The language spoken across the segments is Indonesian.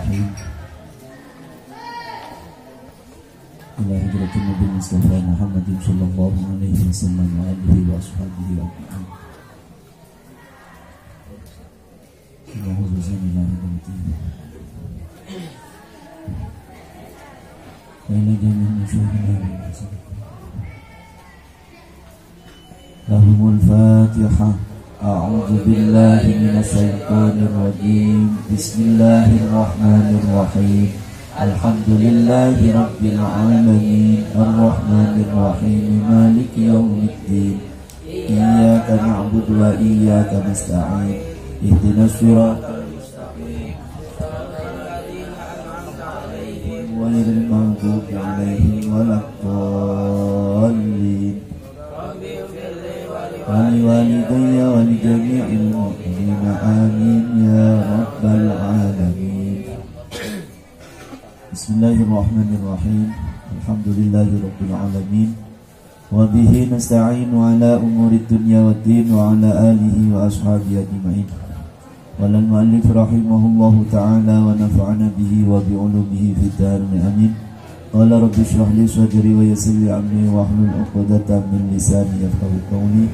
Bismillahirrahmanirrahim. Ila hidratin Nabi Mustafa Muhammadin sallallahu alaihi wasallam wa alihi wa ashabihi ajma'in. Allahumma salli ala Muhammad. Wa ila jami'il muslimin. Lahumul Fatihah. A'udzu billahi minasyaitonir rajim. Bismillahirrahmanirrahim. Alhamdulillahi rabbil alamin. Arrahmanir rahim. Maliki yaumiddin. Iyyaka na'budu wa iyyaka nasta'in. Ihdinas siratal mustaqim. Ghairil maghdubi 'alaihim waladdallin. Waliwalidayya walijami'il mu'minina amin ya rabbal alamin. Bismillahirrahmanirrahim. Alhamdulillahi rabbil alamin. Wa bihi nasta'inu ala umurid dunya waddin wa ala alihi wa ashabihi ajma'in. Walal mu'allif rahimahullahu ta'ala wa nafa'ana bihi wa bi'ulumihi fid darin amin. Qala rabbi shrah li sadri wa yassir li amri wa hlul 'uqdatam min lisani yafqahu qawli.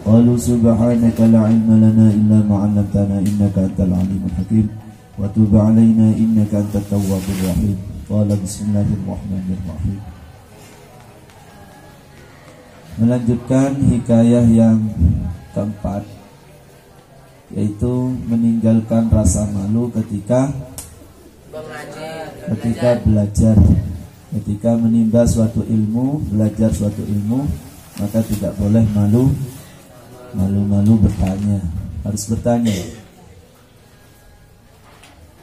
Qalu subhanaka la ilma lana illa ma 'allamtana innaka antal alimul hakim wa tub 'alaina innaka antat tawwabur rahim. Qala bismillahirrahmanirrahim. Melanjutkan hikayah yang keempat, yaitu meninggalkan rasa malu ketika belajar, ketika menimba suatu ilmu, belajar suatu ilmu, maka tidak boleh malu-malu bertanya, harus bertanya.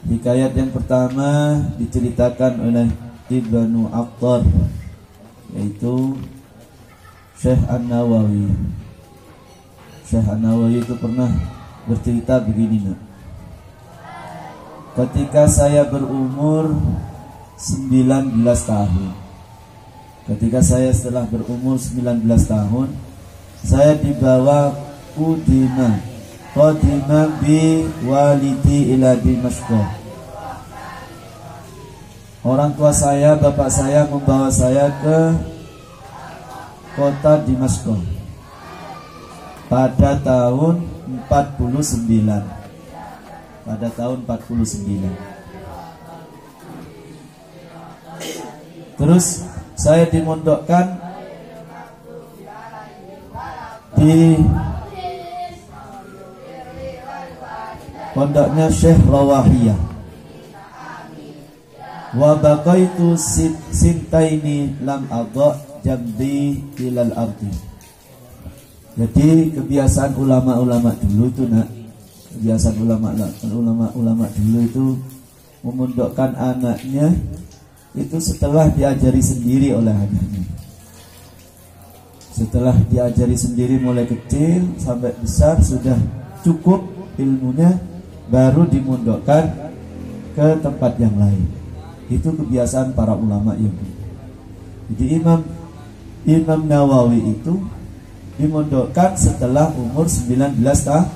Hikayat yang pertama diceritakan oleh Ibnu Attar, yaitu Syekh An-Nawawi. Syekh An-Nawawi itu pernah bercerita begini, ketika saya berumur 19 tahun, ketika saya setelah berumur 19 tahun, saya dibawa qodima bi walidi ila Dimashq. Orang tua saya, bapak saya membawa saya ke kota Dimashq pada tahun 49. Pada tahun 49. Terus saya dimondokkan di pondoknya Syekh Rawahiyah. Wa baqaitu sintaini lam adha jambi ilal ardi. Jadi kebiasaan ulama-ulama dulu itu kebiasaan ulama dulu itu memondokkan anaknya itu setelah diajari sendiri oleh anaknya. Setelah diajari sendiri mulai kecil sampai besar sudah cukup ilmunya, baru dimondokkan ke tempat yang lain. Itu kebiasaan para ulama itu. Jadi Imam Nawawi itu dimondokkan setelah umur 19 tahun.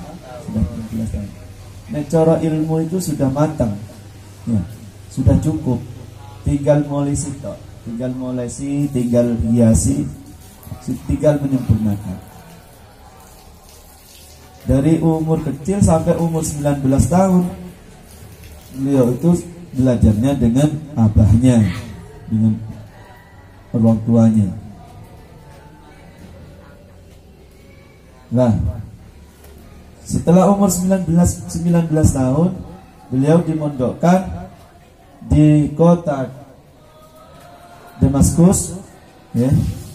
Nah, cara ilmu itu sudah matang, ya, sudah cukup. Tinggal molesi, tinggal hiasi, tinggal menyempurnakan. Dari umur kecil sampai umur 19 tahun beliau itu belajarnya dengan abahnya, dengan orang tuanya. Nah, setelah umur 19 tahun beliau dimondokkan di kota Damaskus, ya,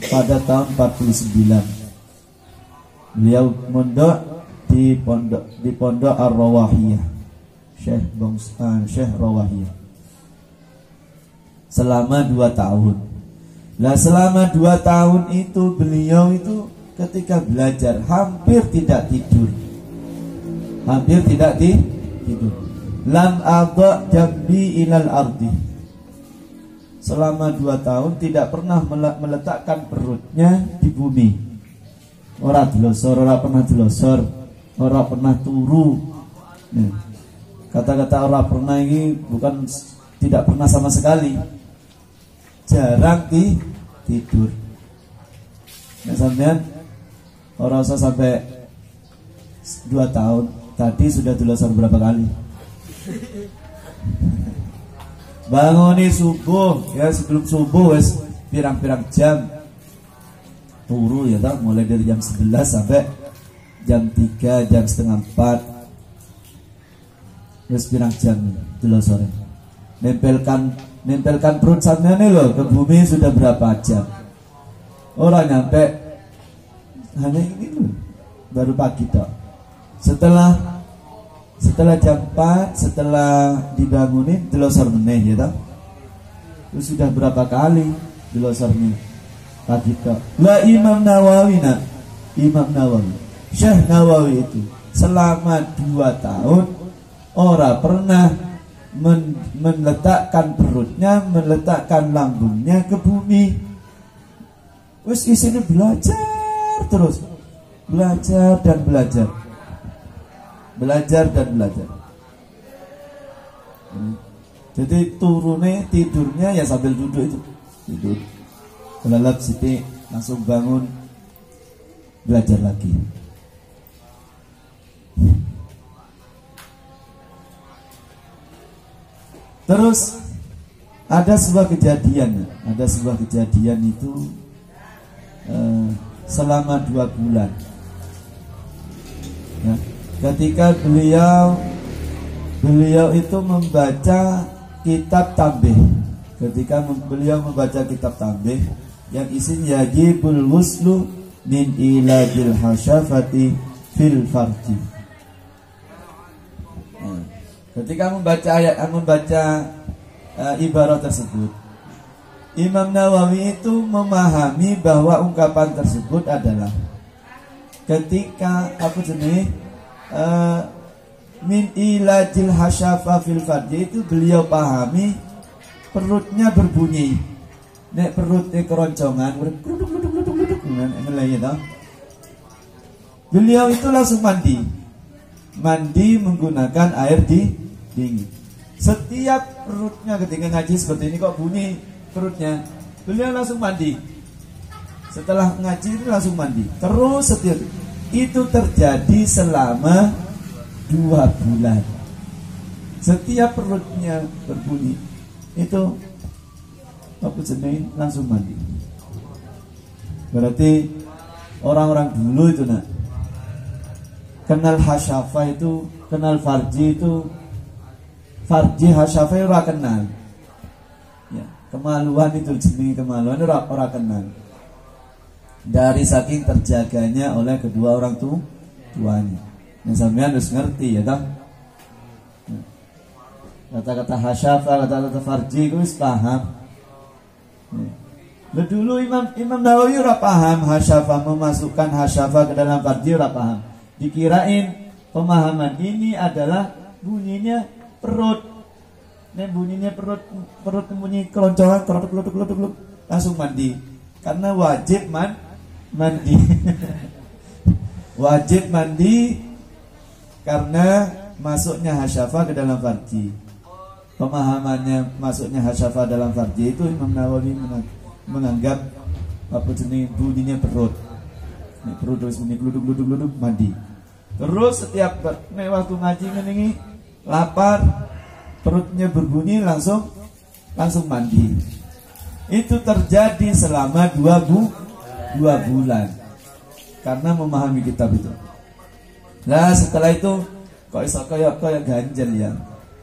pada tahun 49. Beliau mondok di pondok Ar-Rawahiyah, Syekh Rawahiyah, selama 2 tahun. Nah, selama 2 tahun itu beliau itu ketika belajar hampir tidak tidur. Lam adha jambi ilal ardi. Selama 2 tahun tidak pernah meletakkan perutnya di bumi. Ora delosor, ora pernah delosor, ora pernah turu. Nah, Kata-kata ora pernah ini bukan tidak pernah sama sekali. Jarang tidur. Nah, sampean ora usah sampai 2 tahun. Tadi sudah dilosor berapa kali? Banguni subuh, ya sebelum subuh wes pirang-pirang jam. Turu ya tak, mulai dari jam 11 sampai jam 3, jam setengah 4. Wes pirang jam dilosor. Nempelkan perut sampean nih loh ke bumi sudah berapa jam? Orang nyampe hanya ini loh, baru pagi toh. Setelah jam 4, setelah dibangunin dilosor meneh ya toh. Itu sudah berapa kali dilosor nih pagi toh. Lah Imam Nawawi Syekh Nawawi itu selama 2 tahun ora pernah meletakkan perutnya, meletakkan lambungnya ke bumi. Wis isinya belajar terus, belajar dan belajar. Jadi turunnya tidurnya ya sambil duduk itu, tidur. Kelelap sithik langsung bangun belajar lagi. Terus ada sebuah kejadian itu selama 2 bulan. Ya, ketika beliau itu membaca kitab tambih. Ketika beliau membaca kitab tambih yang isinya yajibul wuslu min ilajil hasyafati fil farji. Ketika membaca ibarat tersebut, Imam Nawawi itu memahami bahwa ungkapan tersebut adalah ketika min ilajil hasyafa fil farji itu beliau pahami perutnya berbunyi. Nek perutnya keroncongan, beliau itu langsung mandi menggunakan air dingin. Setiap perutnya ketika ngaji seperti ini kok bunyi perutnya, beliau langsung mandi. Setelah ngaji itu langsung mandi. Terus setiap itu terjadi selama 2 bulan. Setiap perutnya berbunyi itu langsung mandi. Berarti orang-orang dulu itu kenal hasyafa itu, kenal farji itu, farji hasyafa ora kenal. Ya, kemaluan itu jenis kemaluan ora kenal. Dari saking terjaganya oleh kedua orang tuanya. Yang sampean harus ngerti ya toh. Kata-kata hasyafa, kata-kata farji itu wis paham. Ya. Dulu Imam Nawawi ora paham hasyafa, memasukkan hasyafa ke dalam farji ora paham. Dikirain pemahaman ini adalah bunyinya perut. Nih bunyinya perut bunyi keroncongan, kelotok langsung mandi. Karena wajib mandi. Wajib mandi karena masuknya hasyafa ke dalam farji. Pemahamannya masuknya hasyafa dalam farji itu Imam Nawawi menganggap bunyinya perut. Nih perut terus bunyi gluduk mandi. Terus setiap waktu ngaji ini lapar, perutnya berbunyi langsung mandi. Itu terjadi selama 2 bulan karena memahami kitab itu. Nah setelah itu kok iso kayak ganjel ya.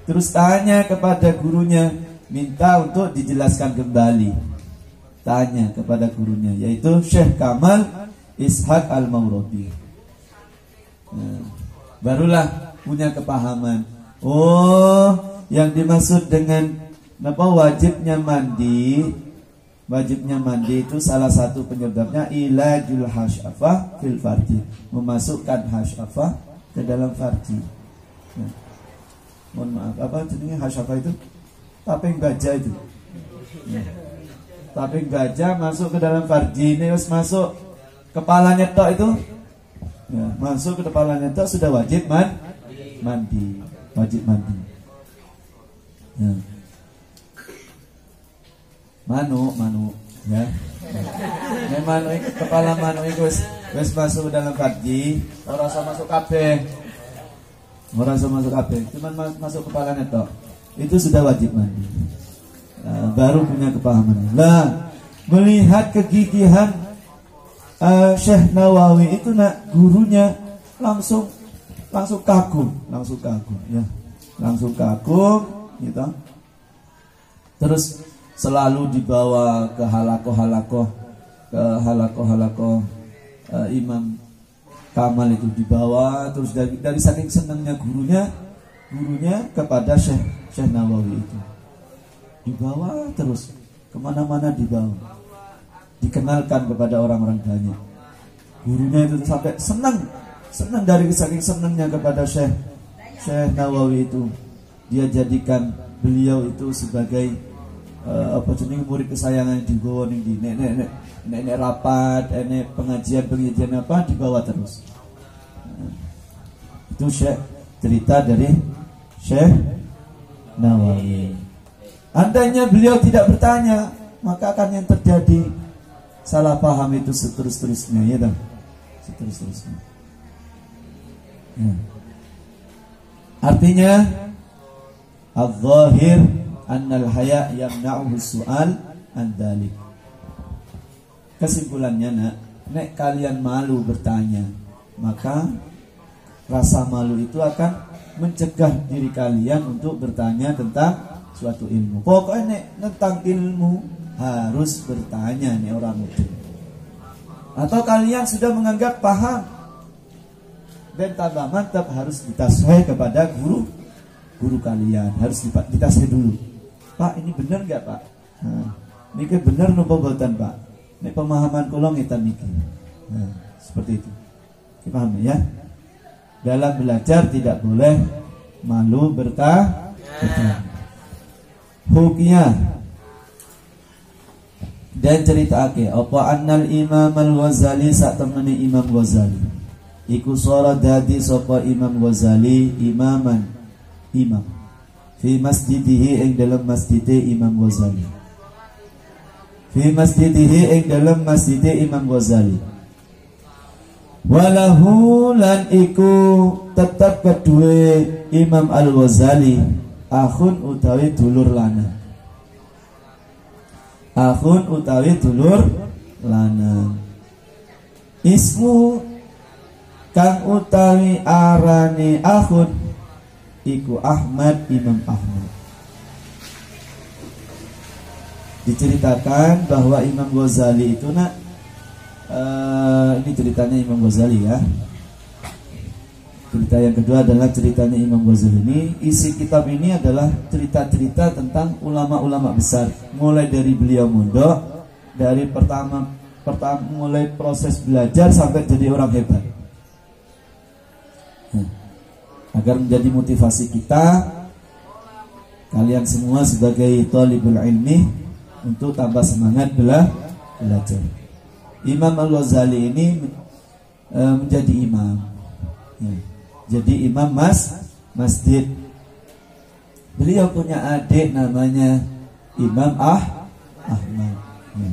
Terus tanya kepada gurunya, minta untuk dijelaskan kembali. Tanya kepada gurunya, yaitu Syekh Kamal Ishaq Al-Maghribi. Nah, barulah punya kepahaman. Oh, yang dimaksud dengan wajibnya mandi itu salah satu penyebabnya ilajul hasyafah fil farji, memasukkan hasyafah ke dalam farji. Nah, mohon maaf, apa jenisnya hasyafah itu? Taping gajah itu. Nah, taping gajah masuk ke dalam farji, ini harus masuk kepalanya tok itu. Ya, masuk ke kepalanya tok sudah wajib mandi. wajib mandi. Ya. Manu ya. Nek manu iki kepala manu iki wis masuk dalam farji, ora usah masuk kabeh. Ora usah masuk kabeh, cuman masuk kepalanya tok. Itu sudah wajib mandi. Baru punya kepahaman. Lah, melihat kegigihan Syekh Nawawi itu gurunya langsung kagum ya. Langsung kagum gitu. Terus selalu dibawa ke halakoh Imam Kamal itu dibawa, terus dari saking senangnya gurunya kepada Syekh Nawawi itu dibawa terus kemana-mana, dibawa, dikenalkan kepada orang-orang banyak. Gurunya itu sampai senang dari saking senangnya kepada Syekh Nawawi itu, dia jadikan beliau itu sebagai murid kesayangan, dibawa di nek rapat, nek pengajian apa dibawa terus. Itu cerita dari Syekh Nawawi. Andainya beliau tidak bertanya, maka akan yang terjadi salah paham itu seterusnya, ya kan? Seterusnya. Ya. Artinya al-zahir annal haya yamna'uhu su'al an dzalik. Kesimpulannya nek kalian malu bertanya, maka rasa malu itu akan mencegah diri kalian untuk bertanya tentang suatu ilmu. Pokoknya tentang ilmu harus bertanya nih orang itu. Atau kalian sudah menganggap paham dan tambah mantap, harus ditasbih kepada guru kalian, harus ditasbih dulu. Pak, ini benar nggak Pak? Ini benar nopo boten Pak? Ini pemahaman kula ngeten niki. Seperti itu. Paham ya? Dalam belajar tidak boleh malu bertanya. Hukiyah dan cerita apa annal Imam Al-Ghazali sak temene Imam Ghazali iku sora dadi sapa Imam Ghazali imam fi masjidihi ing dalam masjide Imam Ghazali, fi masjidihi ing dalam masjide Imam Ghazali. Walahu lan iku tetap kedua Imam Al-Ghazali akhun utawi dulur lanang. Akhun utawi dulur lanang. Ismu kang utawi arane akhun iku Ahmad, Imam Ahmad. Diceritakan bahwa Imam Ghazali itu ini ceritanya Imam Ghazali ya. Cerita yang kedua adalah ceritanya Imam Ghazali ini. Isi kitab ini adalah cerita-cerita tentang ulama-ulama besar, mulai dari beliau mondok, dari pertama mulai proses belajar sampai jadi orang hebat. Agar menjadi motivasi kita, kalian semua sebagai thalibul ilmi, untuk tambah semangat belajar. Imam Al-Ghazali ini menjadi imam, jadi imam masjid. Beliau punya adik namanya Imam Ahmad.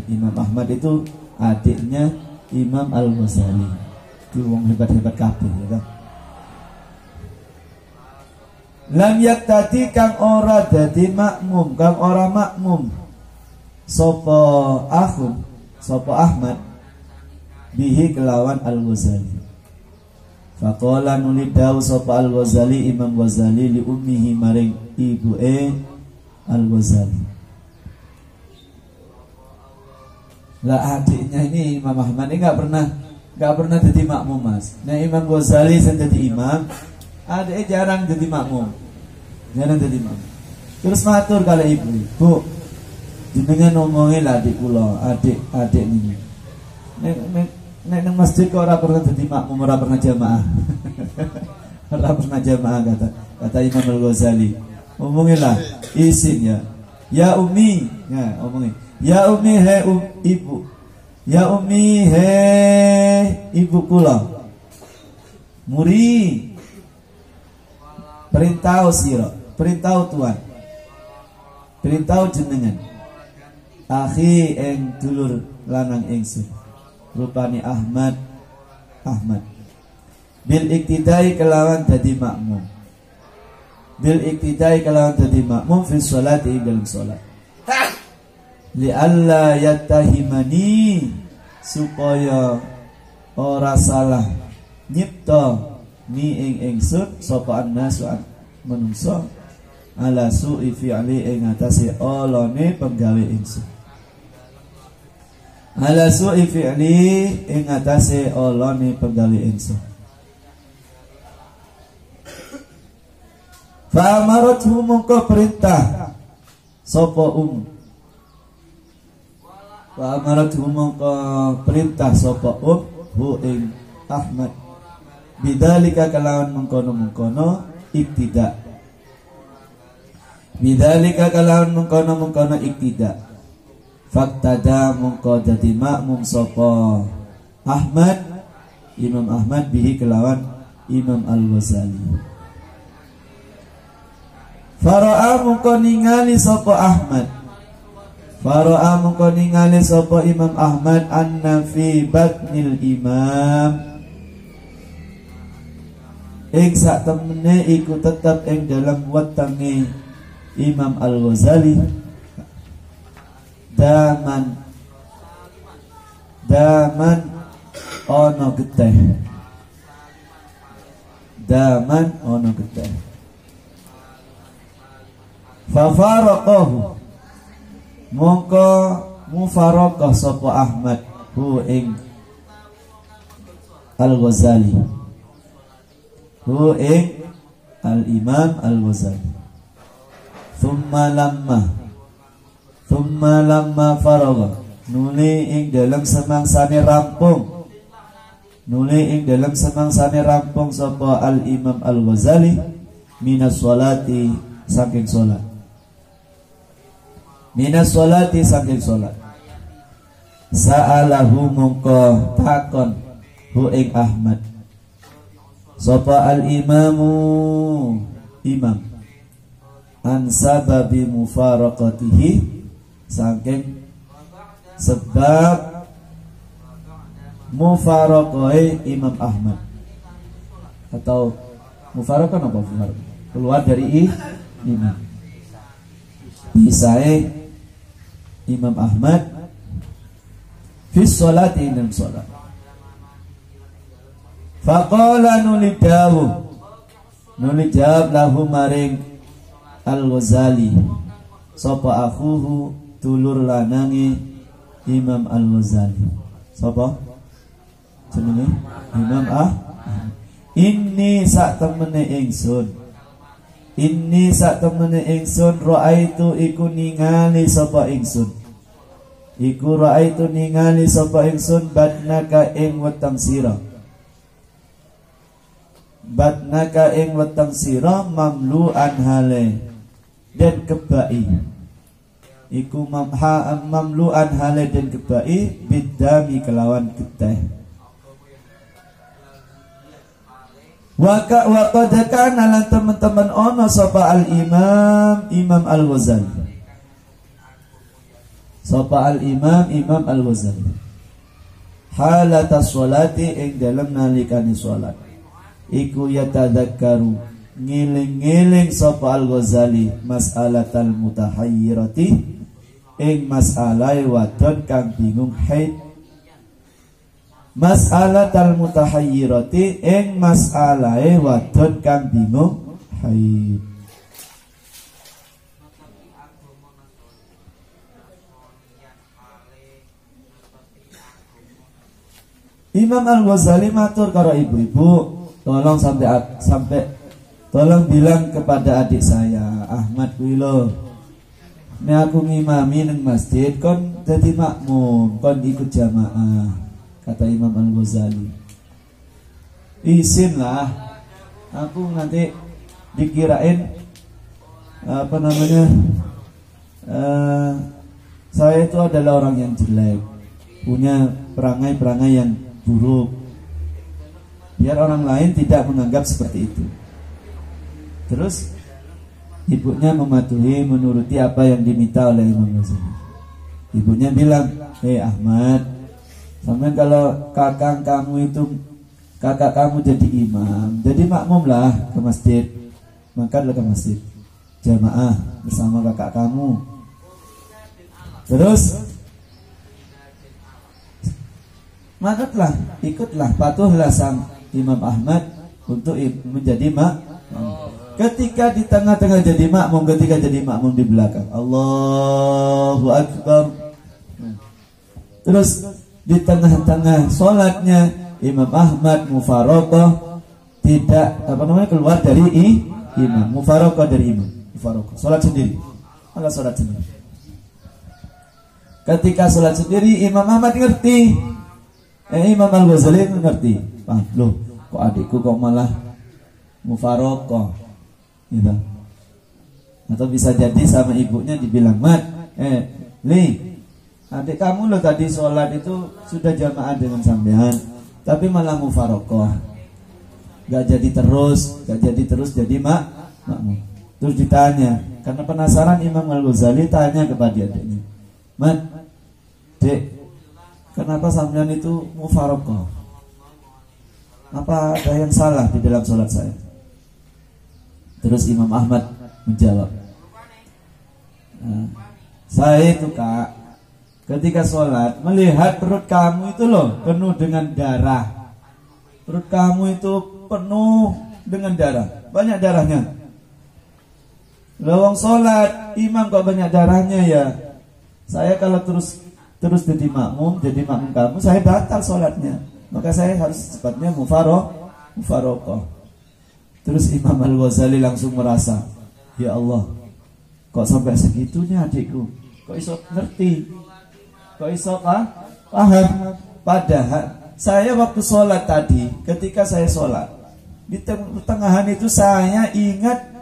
Imam Ahmad itu adiknya Imam Al-Ghazali. Itu wong hebat-hebat kabeh ya kan. Lam yaktati kang ora dadi makmum, kang ora makmum sapa akhun, sapa Ahmad bihi kelawan Al-Ghazali. Faqala nulidau sapa Al-Ghazali, Imam Ghazali li ummihi maring ibuke Al-Ghazali. Lah adiknya ini Imam Ahmad ini enggak pernah jadi makmum Mas. Nah Imam Ghazali sing jadi imam, adiknya jarang jadi makmum. Terus matur kali ibu, "Bu, jenengan ngomongin lah adik kula, adik ini. Nek nang masjid kok ora pernah dadi makmum, ora pernah jamaah." Ora pernah jamaah kata Imam Al-Ghazali. Ngomonginlah isin ya. Ya Umi, ya omongin. Ya Umi he ibu. Ya Umi he ibu kula. Muri perintah sira, perintah Tuhan, perintah jenengan. Akhi ing dulur lanang ingsun, rupane Ahmad, bil iktidai kelawan dadi makmum, bil iktidai kelawan dadi makmum fi sholati dalam sholat, li alla yattahimani supaya ora salah nyipta ni ing ingsun sapa annasu manungsa ala su'i fi'li ing atase olone penggawe ingsun, ala su'i fi'li ing atase olone penggawe ingsun. Fa amarathu mongko perintah sapa fa amarathu mongko perintah sapa hu ing Ahmad bidzalika kalawan mengkono-mengkono ibtida, bidzalika kalawan mengkono-mengkono ibtida. Faktada mongko dadi makmum sapa Ahmad, Imam Ahmad bihi kelawan Imam Al-Ghazali. Fara'a mongko ningali sapa Ahmad, fara'a mongko ningali sapa Imam Ahmad anna fi batnil imam ing sak temene iku tetep ing dalam wetenge Imam Al-Ghazali daman ono getih, daman ono getih. Fafaraqahu mongko mufaraqah sapa Ahmad hu ing Al-Ghazali, hu ing Al-Imam Al-Ghazali. Thumma lamma faragha nuli ing dalam semangsane rampung, nuli ing dalam semangsane rampung sapa Al-Imam Al-Ghazali minas sholati saking sholat, minas sholati saking sholat. Sa'alahu mongko takon hu ing Ahmad sapa al-imamu imam an sababi mufaraqatihi saking sebab mufaraqai Imam Ahmad, atau mufaraqah apa mufaraqah keluar dari imam, bisae Imam Ahmad fi sholati dalam sholat. Faqala nuli jawab lahu maring Al-Ghazali sapa akhuhu dulur lanange Imam Al-Ghazali. Sapa jenenge? Imam Inni sak temene ingsun, inni sak temene ingsun raaitu iku ningali sapa ingsun, iku raaitu ningali sapa ingsun batnaka ing weteng sira, batnaka ing weteng sira mamlu'an hale dan kebai, iku mamlu'an hale dan kebai bidami kelawan getih. Waka kana lan teman-teman ono sapa al-imam Imam Al-Ghazali, sapa al-imam Imam Al-Ghazali halata sholati ing dalam nalikani sholat iku yatadzakkaru ngiling-ngiling sapa Al-Ghazali mas'alatal mutahayyirati ing mas'alah wadon kang bingung haid, mas'alatal mutahayyirati ing mas'alah wadon kang bingung haid. Imam Al-Ghazali matur karo ibu-ibu, tolong sampai tolong bilang kepada adik saya Ahmad kuwi lho, nek aku ngimami nang masjid kon dadi makmum, kon ikut jamaah, kata Imam Al-Ghazali. Isin lah, aku nanti dikirain apa namanya, saya itu adalah orang yang jelek, punya perangai-perangai yang buruk, biar orang lain tidak menganggap seperti itu. Terus ibunya mematuhi, menuruti apa yang diminta oleh Imam Ghazali. Ibunya bilang, Ahmad, sampai kalau kakak kamu jadi imam, jadi makmumlah ke masjid, mangkatlah ke masjid, jamaah bersama kakak kamu. Terus mangkatlah, ikutlah, patuhlah sang Imam Ahmad untuk menjadi makmum. Ketika di tengah-tengah jadi makmum, ketika jadi makmum di belakang, Allahu Akbar. Terus di tengah-tengah sholatnya Imam Ahmad mufaraqah, tidak keluar dari imam, mufaraqah dari imam, mufaraqah, sholat sendiri, malah sholat sendiri. Ketika sholat sendiri Imam Ahmad ngerti, Imam Al-Ghazali ngerti, loh kok adikku kok malah mufaraqah gitu. Atau bisa jadi sama ibunya dibilang, Mat, adik kamu loh tadi sholat itu sudah jamaah dengan sampean, tapi malah mufaraqah, gak jadi terus jadi makmum. Terus ditanya, karena penasaran Imam Al-Ghazali tanya kepada adiknya, Mat, dek, kenapa sampean itu mufaraqah? Apa ada yang salah di dalam sholat saya? Terus Imam Ahmad menjawab, saya itu kak, ketika sholat melihat perut kamu itu loh penuh dengan darah. Perut kamu itu penuh dengan darah, banyak darahnya. Lawang sholat imam kok banyak darahnya ya. Saya kalau terus jadi makmum kamu, saya batal sholatnya. Maka saya harus cepatnya mufaraqah. Terus Imam Al-Ghazali langsung merasa, ya Allah, kok sampai segitunya adikku, kok iso ngerti, kok iso paham. Padahal saya waktu sholat tadi, ketika saya sholat di pertengahan itu saya ingat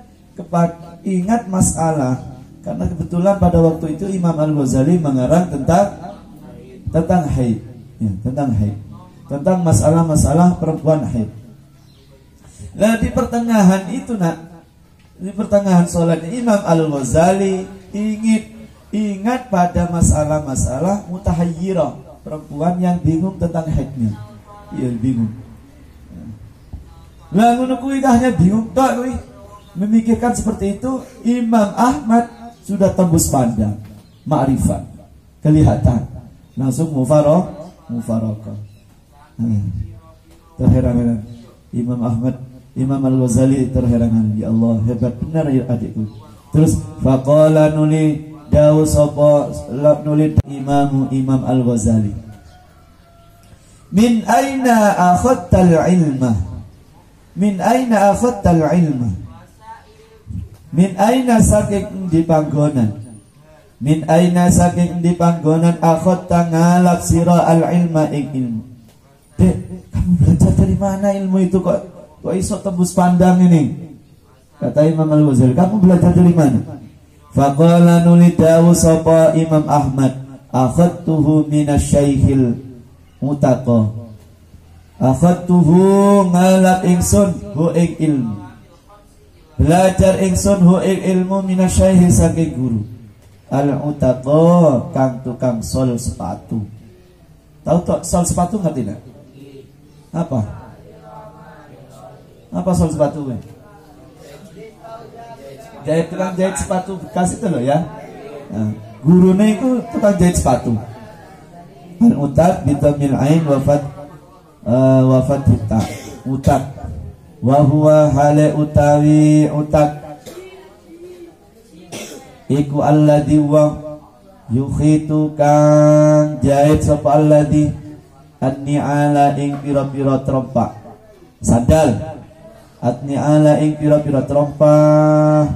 masalah, karena kebetulan pada waktu itu Imam Al-Ghazali mengarang tentang haid, tentang masalah-masalah perempuan haid. Nah di pertengahan itu di pertengahan sholat Imam Al-Ghazali ingat pada masalah-masalah mutahayyirah, perempuan yang bingung tentang haidnya. Iya bingung. Lah ngono kuwi hanya bingung tok kuwi. Memikirkan seperti itu, Imam Ahmad sudah tembus pandang, ma'rifat, kelihatan, langsung mufaraqah. Terheran-heran Imam Al-Ghazali terheran, ya Allah, hebat benar ya adikku. Terus faqala nuli dawu sapa nuli Imam Al-Ghazali, min aina akhadtal ilma, min aina akhadtal ilma, min aina saking di panggonan, min aina saking di panggonan akhadta ngalap sira al-ilma ing ilmu. Dek, kamu belajar dari mana ilmu itu kok iso tembus pandang ini? Kata Imam Al-Ghazali, kamu belajar dari mana? Faqala nulidawu sapa Imam Ahmad, akhadtuhu minasyaikhil mutaqa, akhadtuhu ngalap ingsun hu ing ilmu, belajar ingsun hu ing ilmu minasyaikhi saking guru al-mutaqa, kang tukang sol sepatu. Tahu tok sol sepatu ngerti enggak? Apa sol sepatu we? Tukang jahit sepatu bekas itu loh ya. Nah, gurunya itu tukang jahit sepatu. Al-utak bitamil ain wafat hita. Utak. Wa huwa hale utawi utak. Iku alladhi wa yukhitu kang jahit sapa alladhi an-ni'ala ing pira-pira trompak. Sandal. At-ni'ala ing pira-pira trompah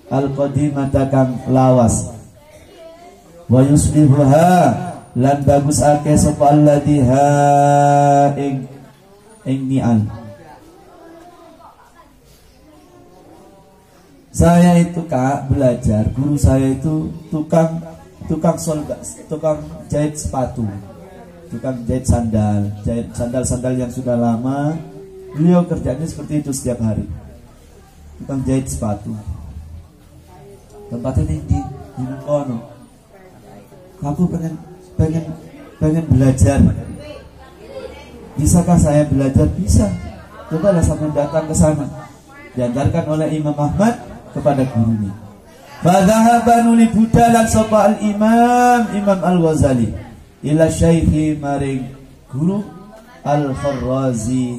al-qadimata kang lawas. Wa yuslihuha lan bagus ake sapa alladhi ha ing ni'al. Saya itu kak belajar, guru saya itu tukang jahit sepatu, tukang jahit sandal yang sudah lama. Beliau kerjanya seperti itu setiap hari. tukang jahit sepatu. Tempatnya di kono. Aku pengen belajar. Bisakah saya belajar? Bisa. Cobalah sampai datang ke sana. Diantarkan oleh Imam Ahmad kepada gurunya. Fadhahaba nuli budalan sapa al-Imam Al-Ghazali ila syaikhi maring guru Al-Kharrazi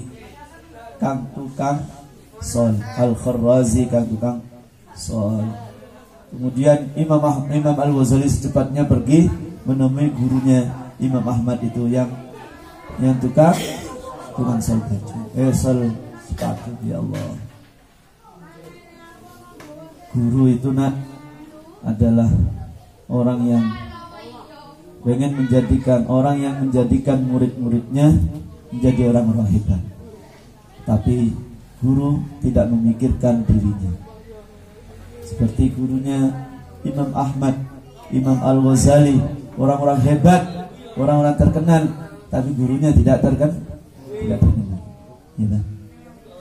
kang tukang sol. Al-Kharrazi kang tukang sol. Kemudian Imam Al-Ghazali secepatnya pergi menemui gurunya Imam Ahmad itu yang tukang sol baju, sol sepatu. Ya Allah, guru itu adalah orang yang pengen menjadikan murid-muridnya menjadi orang-orang hebat. Tapi guru tidak memikirkan dirinya. Seperti gurunya Imam Ahmad, Imam Al-Ghazali, orang-orang hebat, orang-orang terkenal, tapi gurunya tidak terkenal. Ya,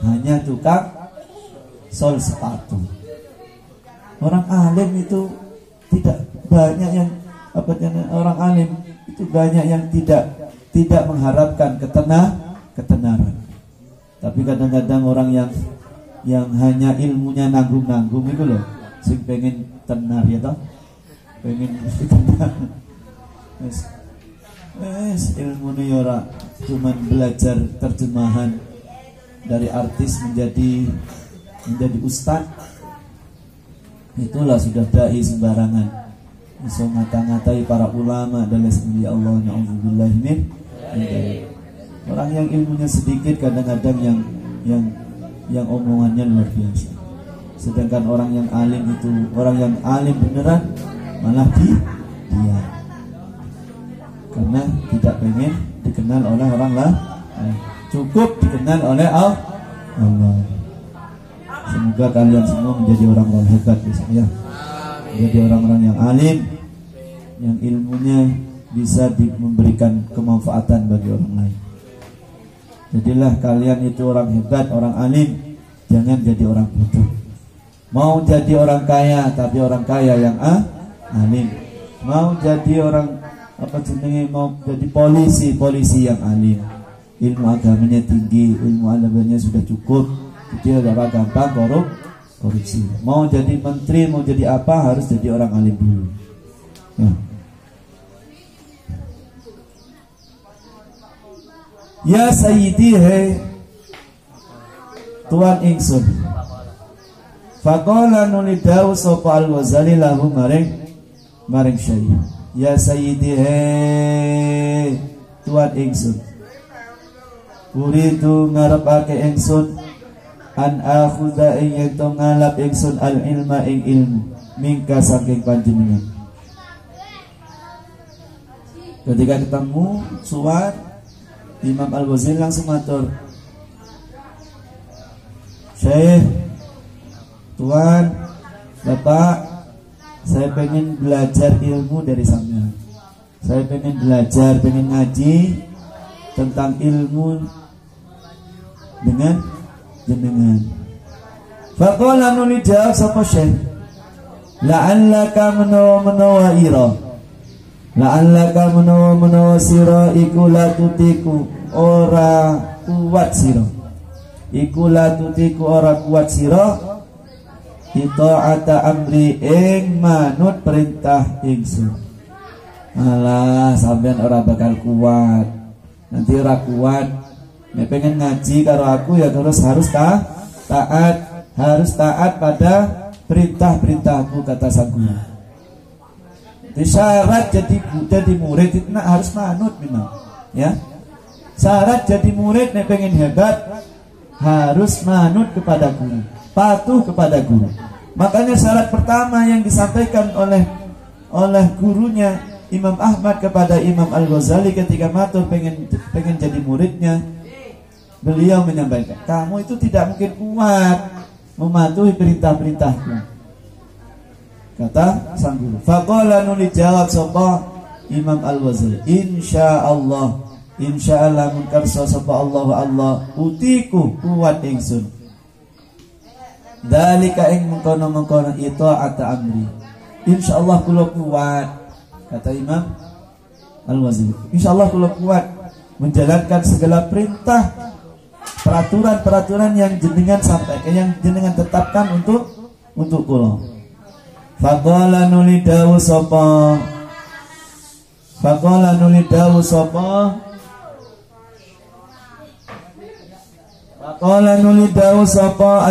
hanya tukang sol sepatu. Orang alim itu tidak banyak yang orang alim itu banyak yang tidak mengharapkan ketenaran. Tapi kadang-kadang orang yang hanya ilmunya nanggung-nanggung itu loh, sing pengen tenar ya toh, pengen tenar. Ilmu ini ora cuman belajar terjemahan dari artis menjadi ustaz. Itulah sudah dai sembarangan. Bisa ngata-ngatai para ulama dan lain ya Allah, na'udzubillah min. Orang yang ilmunya sedikit kadang-kadang yang omongannya luar biasa. Sedangkan orang yang alim itu, orang yang alim beneran malah diam. Karena tidak pengen dikenal oleh orang lain, cukup dikenal oleh Allah. Semoga kalian semua menjadi orang-orang hebat ya. Menjadi orang-orang yang alim, yang ilmunya bisa memberikan kemanfaatan bagi orang lain. Jadilah kalian itu orang hebat, orang alim, jangan jadi orang bodoh. Mau jadi orang kaya, tapi orang kaya yang alim. Mau jadi orang mau jadi polisi yang alim. Ilmu agamanya tinggi, ilmu agamanya sudah cukup. Jadi orang gampang korupsi. Mau jadi menteri, mau jadi apa, harus jadi orang alim dulu. Ya Sayyidi, hai Tuan ingsun. Faqala nulidau sapa Al-Ghazali lahu maring Syekh. Ya Sayyidi, hai Tuan ingsun. Uridu ngarepake ingsun an akhudha ing yen to ngalap ingsun al ilma ing ilmu mingka saking panjenengan. Ketika ketemu suat Imam Al-Ghazali langsung matur, Syekh, Tuan, Bapak, saya pengen belajar ilmu dari sampean. Saya pengen belajar, pengen ngaji tentang ilmu dengan jenengan. Faqala nuli jawab sapa Syekh, la'allaka menawa ira. La'allaka menawa sira iku latutiku ora kuat sira. Iku latutiku ora kuat sira itaata amri ing manut perintah ingsun. Alah, sampean ora bakal kuat. Nanti ora kuat. Nek pengen ngaji karo aku ya harus taat pada perintah-perintahku, kata sang guru. Syarat jadi murid itu harus manut memang, ya. Syarat jadi murid nek pengen hebat harus manut kepada guru, patuh kepada guru. Makanya syarat pertama yang disampaikan oleh gurunya Imam Ahmad kepada Imam Al-Ghazali ketika matur pengen jadi muridnya, beliau menyampaikan, kamu itu tidak mungkin kuat mematuhi perintah-perintahku, kata sang guru. Faqala nuli jawab sapa Imam Al-Ghazali, insyaallah mun karsa sapa Allah utiku kuat ingsun. Dzalika ing mengkono-mengkono ata amri. Insyaallah kula kuat, kata Imam Al-Ghazali. Insyaallah kula kuat menjalankan segala perintah, peraturan-peraturan yang jenengan sampaikan, yang jenengan tetapkan untuk kula. Faqala nuli dawu sapa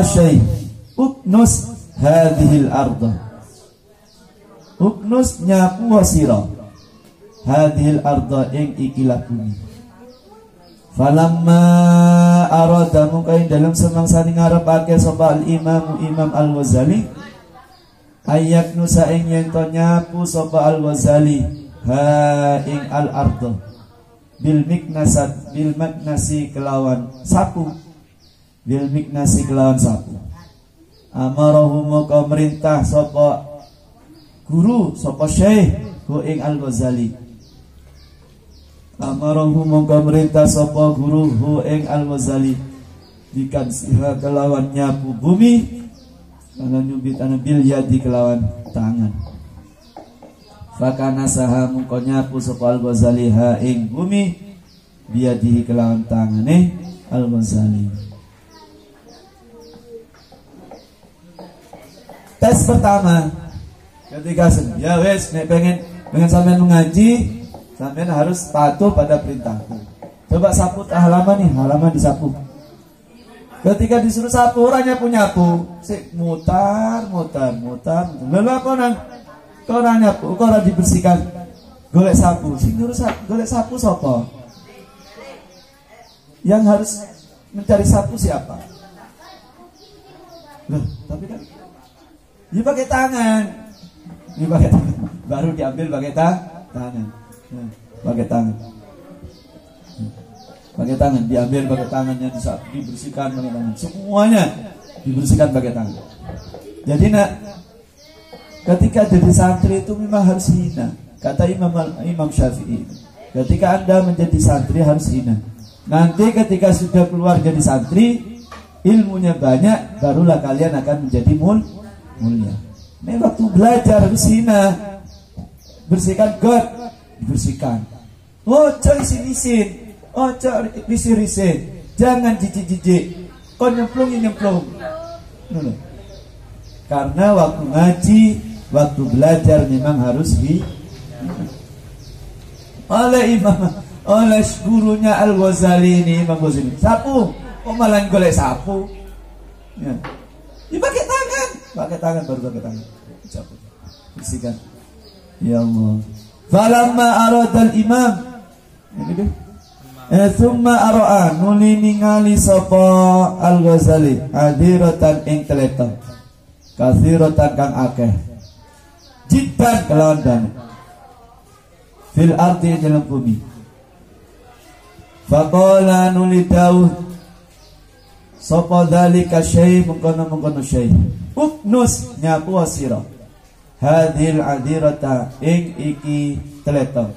asy-syaikh uknus hadhil arda. Uknus nyapu wasira hadhil arda ing ikilah bumi. Falamma arada mungkain dalam semangsani ngarepake sapa Imam Al-Ghazali ayak nusa ing yen to nyapu sapa Al-Ghazali ha ing al-arda bil maknasi kelawan sapu. Amarahu maka merintah sapa guru sapa syekh hu ing Al-Ghazali. Amarahu maka merintah sapa guru hu ing Al-Ghazali dikan siha kelawan nyapu bumi ana nyubit ana bil yadi kelawan tangan. Fakana saha mungko nyapu sapa Al-Ghazali ha ing bumi biadihi kelawan tangane Al-Ghazali. Tes pertama ketika ya wes nek pengen sampean mengaji, sampean harus patuh pada perintahku. Coba sapu halaman nih, halaman disapu. Ketika disuruh sapu orang nyapu, sik mutar. Lalu apa nang? Kau orang nyapu, kau orang dibersihkan. Golek sapu, sing nyuruh golek sapu sapa? Yang harus mencari sapu siapa? Loh, tapi kan dia pakai tangan, baru diambil pakai tangan, pakai tangan, diambil pakai tangannya, dibersihkan pakai tangan, semuanya dibersihkan pakai tangan. Jadi ketika jadi santri itu memang harus hina, kata Imam Syafi'i. Ketika Anda menjadi santri harus hina. Nanti ketika sudah keluar jadi santri, ilmunya banyak, barulah kalian akan menjadi mulia. Ini waktu belajar harus hina. Bersihkan God, dibersihkan. Ojo isin-isin, ojo risih-risih, jangan jijik-jijik. Kau nyemplung. Karena waktu ngaji, waktu belajar memang harus oleh gurunya Al-Ghazali ini, Imam Ghazali. Sapu, kok malah golek sapu? Ya. Pakai tangan baru pakai tangan. Sapu. Bersihkan. Ya Allah. Falamma aradal imam. Ini deh. Thumma ara'a nuli ningali sapa Al-Ghazali adiratan ing teleton. Kathiratan kang akeh. Jiddan kelawan dana. Fil ardi dalam bumi. Faqala nuli Daud sapa dzalika syai mengkono syai. Uknus nyapu wasira. Hadil adirata ing iki teleton.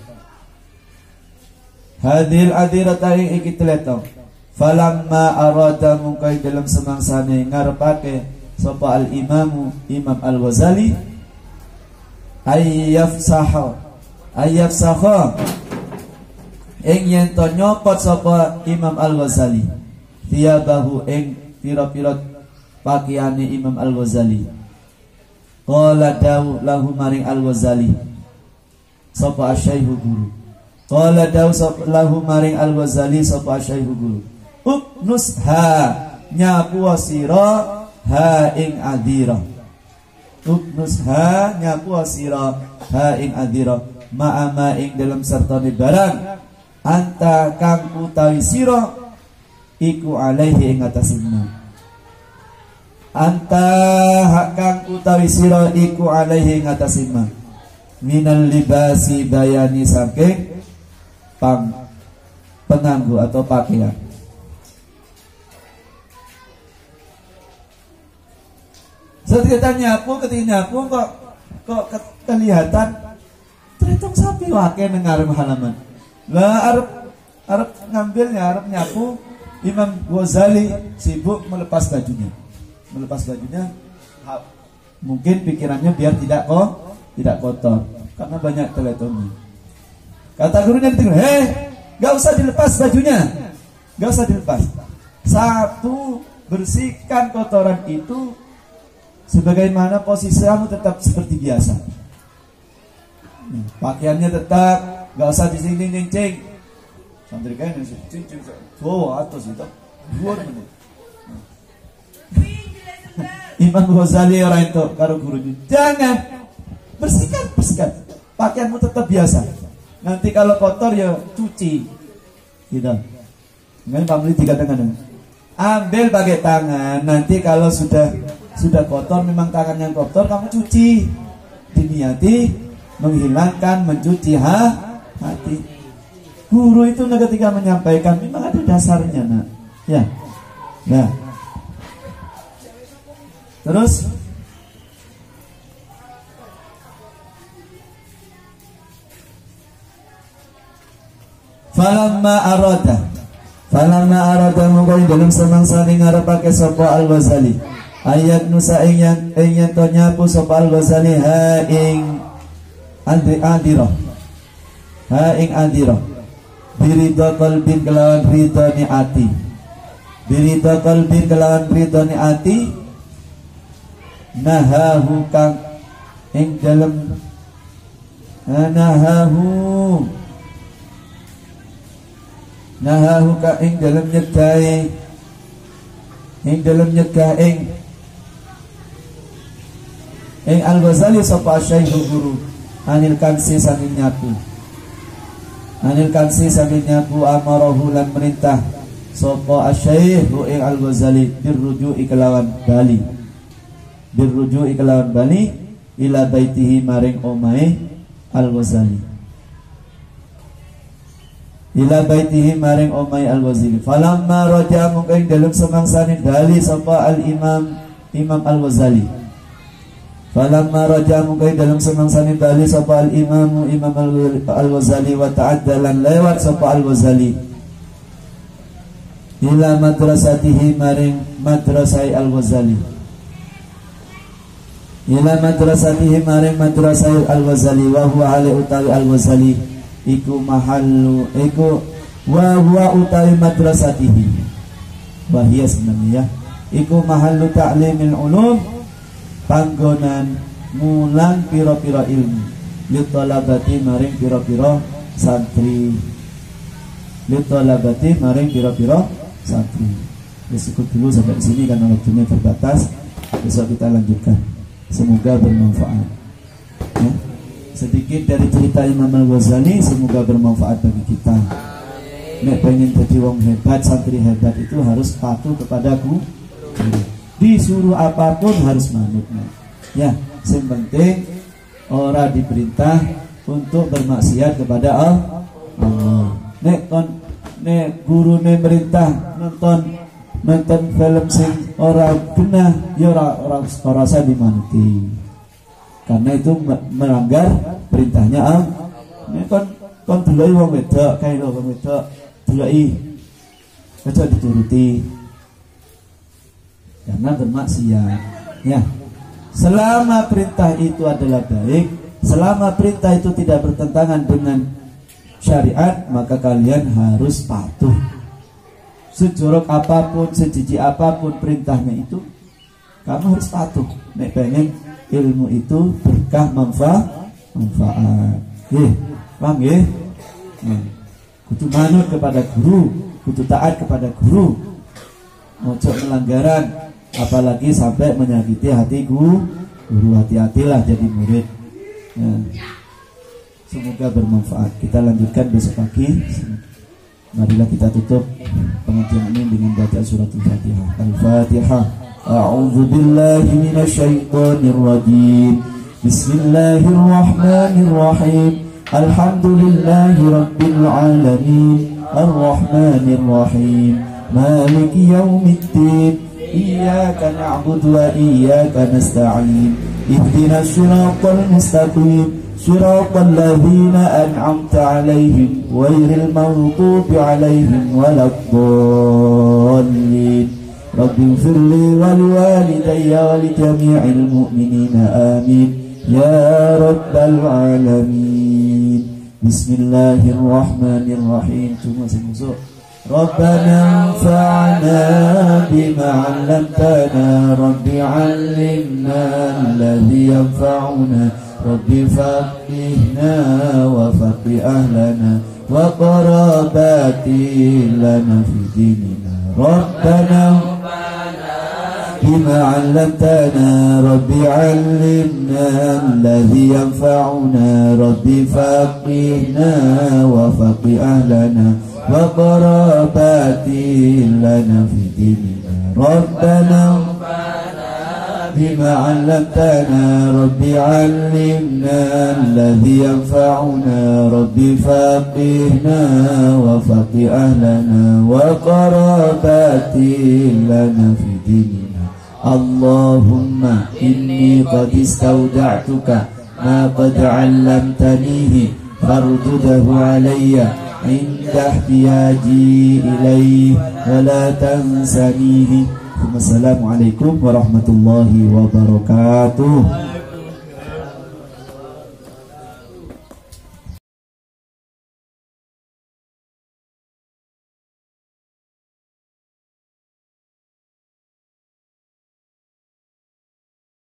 Hadil adirata ing iki teleton. Falamma arada mungkai dalam semangsane ngarepake sapa Imam Al-Ghazali ayyafsaha ing yen to nyopot sapa Imam Al-Ghazali tiyabahu ing pira-pira pakaiane Imam Al-Ghazali. Qala dawu lahu maring Al-Ghazali sapa asyaikhu guru. Qala dawu lahu maring Al-Ghazali sapa asyaikhu guru. Uknus ha nyapu wasira ha ing adira. Uknus ha nyapu wasira ha ing adira. Ma'ama ing dalam sertane barang anta kang utawi sira iku alaihi ing atasima. Anta hak kang utawi sira iku alaihi ing atasima. Minal libasi bayani saking penganggo atau pakaian. Ketika nyapu kok kelihatan terhitung sapi wake nang ngarep halaman. Lah arep ngambilnya, arep nyapu, Imam Ghazali sibuk melepas bajunya. melepas bajunya, mungkin pikirannya biar tidak kotor, karena banyak teletonnya. Kata gurunya ditegur, gak usah dilepas bajunya, gak usah dilepas. Satu, bersihkan kotoran itu sebagaimana posisi kamu tetap seperti biasa. Pakaiannya tetap, gak usah dicincing-cincing. Santri kain yang cincing, atas itu, 2 menit. Imam Ghazali orang itu karo gurunya, jangan, bersihkan. Pakaianmu tetap biasa. Nanti kalau kotor ya cuci. Gitu. Dengan pamli dikatakan, ambil pakai tangan. Nanti kalau sudah kotor, memang tangan yang kotor, kamu cuci. Diniati menghilangkan, mencuci hati. Guru itu ketika menyampaikan memang ada dasarnya, nak. Ya. Nah. Terus Falamma arada mungkin dalam semangsa ngarepake sapa Al-Ghazali ayat nusa ing to nyapu sapa Al-Ghazali ha ing adira birida qalbin kelawan ridani ati, birida qalbin kelawan ridani ati, nahahu kang ing dalem nahahu ka ing dalem nyegah ing Al-Ghazali sapa Syekh guru anil kansi saking nyaku amarahu lan merintah sapa Syekh ing Al-Ghazali birruju'i kelawan bali ila baitihi maring omahe Al-Ghazali, ila baitihi maring omahe Al-Ghazali. Falamma raja mungkin dalam semangsane dali sapa Imam Al-Ghazali. Falamma raja mungkin dalam semangsane dali sapa Imam Al-Ghazali wa ta'addalan lewat sapa Al-Ghazali ila madrasatihi maring madrasai Al-Ghazali, ila madrasatihi maring madrasai Al-Ghazali wa huwa ali utawi Al-Ghazali iku mahallu iku wa huwa utawi madrasatihi wa hiya sebenarnya iku mahallu ta'limil ulum, panggonan mulang pira-pira ilmu li talabati maring pira-pira santri, cukup dulu sampai di sini karena waktunya terbatas. Besok kita lanjutkan. Semoga bermanfaat. Ya. Sedikit dari cerita Imam Al-Ghazali, semoga bermanfaat bagi kita. Nek pengen jadi wong hebat, santri hebat itu harus patuh kepadaku. Disuruh apapun harus manut. Ya, yang penting orang diperintah untuk bermaksiat kepada Allah. Nek guru merintah nonton film sing ora genah ya ora rasa dimanuti, karena itu melanggar perintahnya Allah. Nek kon deloki wong wedok kae lho, wong wedok deloki aja dituruti karena bermaksiat. Ya, selama perintah itu adalah baik, selama perintah itu tidak bertentangan dengan syariat, maka kalian harus patuh. Sejorok apapun, sejijik apapun perintahnya itu, kamu harus patuh. Nek pengen ilmu itu berkah manfaat. Paham ya? Kudu manut kepada guru, kudu taat kepada guru. Ojo melanggaran, apalagi sampai menyakiti hati guru. Hati-hatilah jadi murid. Semoga bermanfaat. Kita lanjutkan besok pagi. Marilah kita tutup pengajian ini dengan baca surat Al-Fatihah. Al-Fatihah. A'udzu billahi minasy syaithanir rajim. Bismillahirrahmanirrahim. Alhamdulillahi rabbil alamin. Arrahmanir rahim. Maliki yaumiddin. Iyyaka na'budu wa iyyaka nasta'in. Ihdinas siratal mustaqim. صراط الذين أنعمت عليهم غير المغضوب عليهم ولا الضالين Rabbi ighfirli wa liwalidayya wa li jami'il mu'minina amin ya rabbal alamin. Bismillahirrahmanirrahim. Cuma semusuh. Rabbana anfa'na bima 'allamtana, Rabbi 'allimna alladhi yanfa'una, Rabbi faqihna wa faqih ahlana wa qarabati lana fi dinina. Rabbana bima 'allamtana, Rabbi 'allimna alladhi yanfa'una, Rabbi faqihna wa faqih ahlana wa qarabati lana fi dinina. Rabbana bima 'allamtana, Rabbi 'allimna alladhi yanfa'una, Rabbi faqihna wa faqih ahlana wa qarabati lana fi dinina. Allahumma inni qad istawda'tuka ma qad 'allamtanihi fardudahu alayya inda ihtiyaji ilayhi wa la tansanihi. Wassalamualaikum warahmatullahi wabarakatuh.